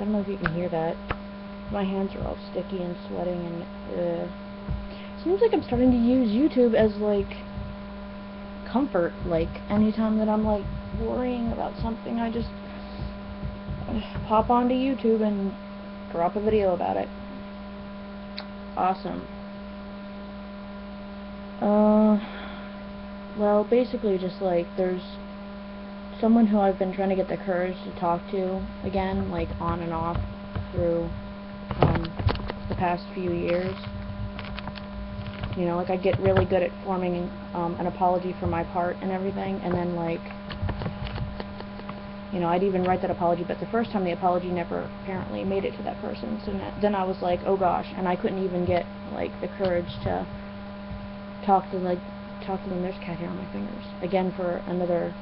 don't know if you can hear that. My hands are all sticky and sweating, and seems like I'm starting to use YouTube as like comfort. Like anytime that I'm like worrying about something, I just pop onto YouTube and drop a video about it. Awesome. Well, basically just like there's someone who I've been trying to get the courage to talk to again, like on and off through the past few years. You know, like I get really good at forming an apology for my part and everything, and then like, you know, I'd even write that apology, but the first time the apology never apparently made it to that person, so then I was like, oh gosh, and I couldn't even get like the courage to talk to them. There's cat hair on my fingers again for another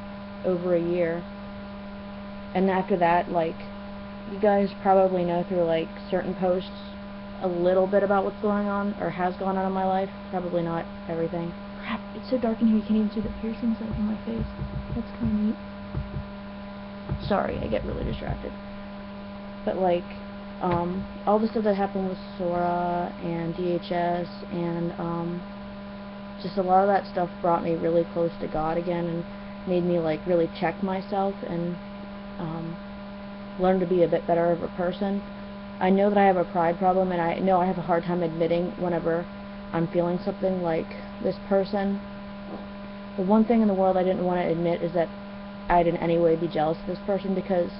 over a year. And after that, like, you guys probably know through like certain posts a little bit about what's going on or has gone on in my life. Probably not everything. Crap, it's so dark in here you can't even see the piercings like in my face. That's kind of neat. Sorry, I get really distracted. But like, all the stuff that happened with Sora and DHS and just a lot of that stuff brought me really close to God again and made me like really check myself and learn to be a bit better of a person. I know that I have a pride problem, and I know I have a hard time admitting whenever I'm feeling something like this person. The one thing in the world I didn't want to admit is that I'd in any way be jealous of this person, because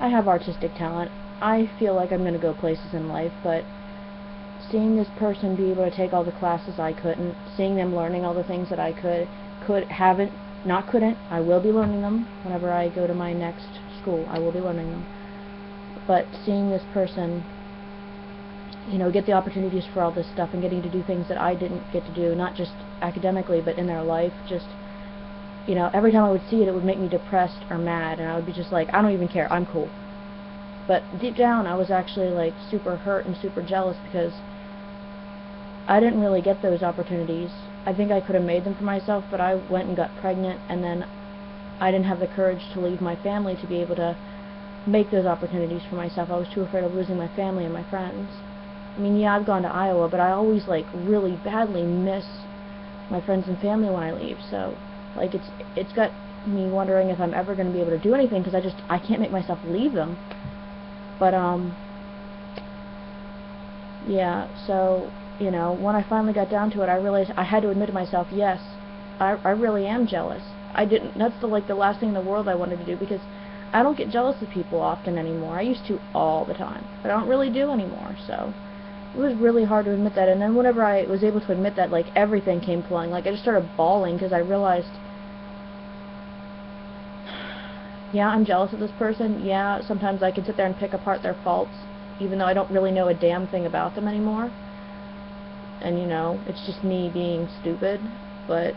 I have artistic talent. I feel like I'm going to go places in life, but seeing this person be able to take all the classes I couldn't, seeing them learning all the things that I couldn't, I will be learning them whenever I go to my next school. I will be learning them. But seeing this person, you know, get the opportunities for all this stuff and getting to do things that I didn't get to do, not just academically, but in their life, just, you know, every time I would see it, it would make me depressed or mad, and I would be just like, I don't even care, I'm cool. But deep down, I was actually, like, super hurt and super jealous, because I didn't really get those opportunities. I think I could have made them for myself, but I went and got pregnant, and then I didn't have the courage to leave my family to be able to make those opportunities for myself. I was too afraid of losing my family and my friends. I mean, yeah, I've gone to Iowa, but I always, like, really badly miss my friends and family when I leave, so, like, it's got me wondering if I'm ever going to be able to do anything, because I can't make myself leave them. But, yeah, so, you know, when I finally got down to it, I realized I had to admit to myself, yes, I really am jealous. That's the last thing in the world I wanted to do, because I don't get jealous of people often anymore. I used to all the time, but I don't really do anymore, so it was really hard to admit that. And then whenever I was able to admit that, like, everything came flowing. Like, I just started bawling, because I realized, yeah, I'm jealous of this person. Yeah, sometimes I can sit there and pick apart their faults, even though I don't really know a damn thing about them anymore. And, you know, it's just me being stupid. But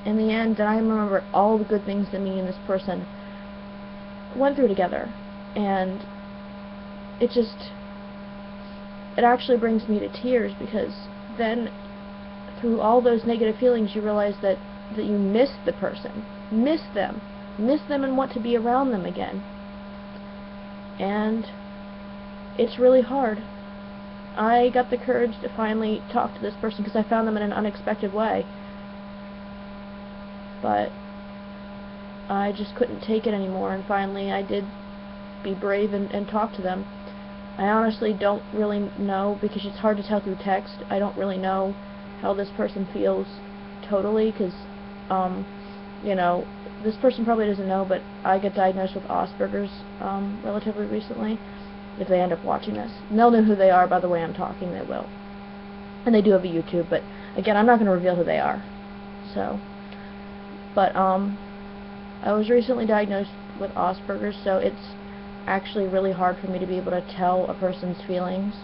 in the end, I remember all the good things that me and this person went through together, and it actually brings me to tears, because then through all those negative feelings you realize that you miss the person, miss them and want to be around them again, and it's really hard. I got the courage to finally talk to this person because I found them in an unexpected way, but I just couldn't take it anymore, and finally I did be brave and talk to them. I honestly don't really know, because it's hard to tell through text. I don't really know how this person feels totally, because, you know, this person probably doesn't know, but I got diagnosed with Asperger's relatively recently, if they end up watching this. And they'll know who they are by the way I'm talking, they will. And they do have a YouTube, but again, I'm not going to reveal who they are. So, but, I was recently diagnosed with Asperger's, so it's actually really hard for me to be able to tell a person's feelings.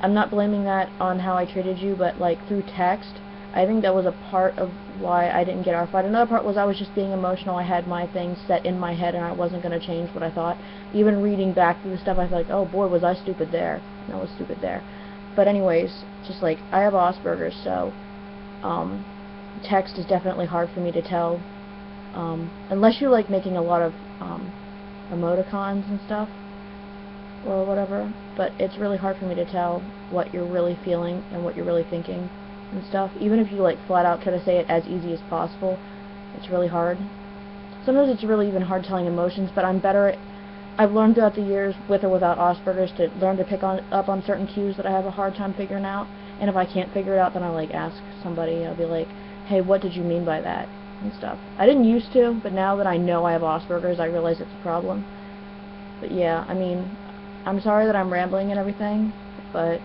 I'm not blaming that on how I treated you, but, like, through text, I think that was a part of why I didn't get our fight. Another part was I was just being emotional. I had my things set in my head, and I wasn't going to change what I thought. Even reading back through the stuff, I feel like, oh boy, was I stupid there. And I was stupid there. But anyways, just like, I have Asperger's, so, text is definitely hard for me to tell. Unless you're, like, making a lot of, emoticons and stuff. or whatever, but it's really hard for me to tell what you're really feeling and what you're really thinking and stuff. Even if you like flat out try to say it as easy as possible, it's really hard. Sometimes it's really even hard telling emotions, but I've learned throughout the years, with or without Asperger's, to learn to pick up on certain cues that I have a hard time figuring out, and if I can't figure it out, then I like ask somebody. I'll be like, hey, what did you mean by that? And stuff. I didn't used to, but now that I know I have Asperger's, I realize it's a problem. But yeah, I mean, I'm sorry that I'm rambling and everything, but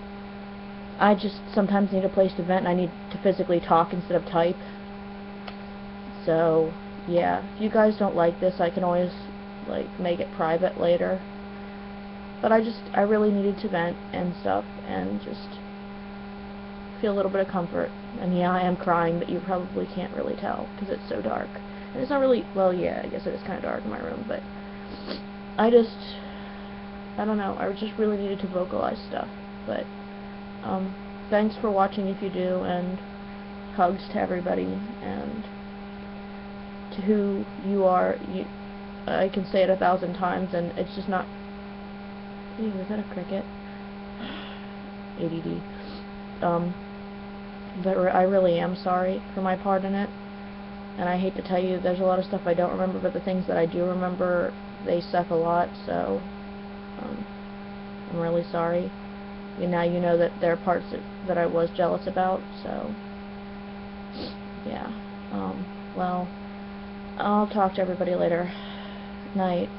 I just sometimes need a place to vent, and I need to physically talk instead of type. So, yeah, if you guys don't like this, I can always, like, make it private later. But I really needed to vent and stuff, and just feel a little bit of comfort. And yeah, I am crying, but you probably can't really tell, because it's so dark. And it's not really, well, yeah, I guess it is kind of dark in my room, but I don't know, I just really needed to vocalize stuff. But, thanks for watching if you do, and hugs to everybody, and to who you are. I can say it 1,000 times, and it's just not... Ew, is that a cricket? ADD. But I really am sorry for my part in it, and I hate to tell you, there's a lot of stuff I don't remember, but the things that I do remember, they suck a lot, so, I'm really sorry. And now you know that there are parts that I was jealous about, so, yeah, well, I'll talk to everybody later. Night.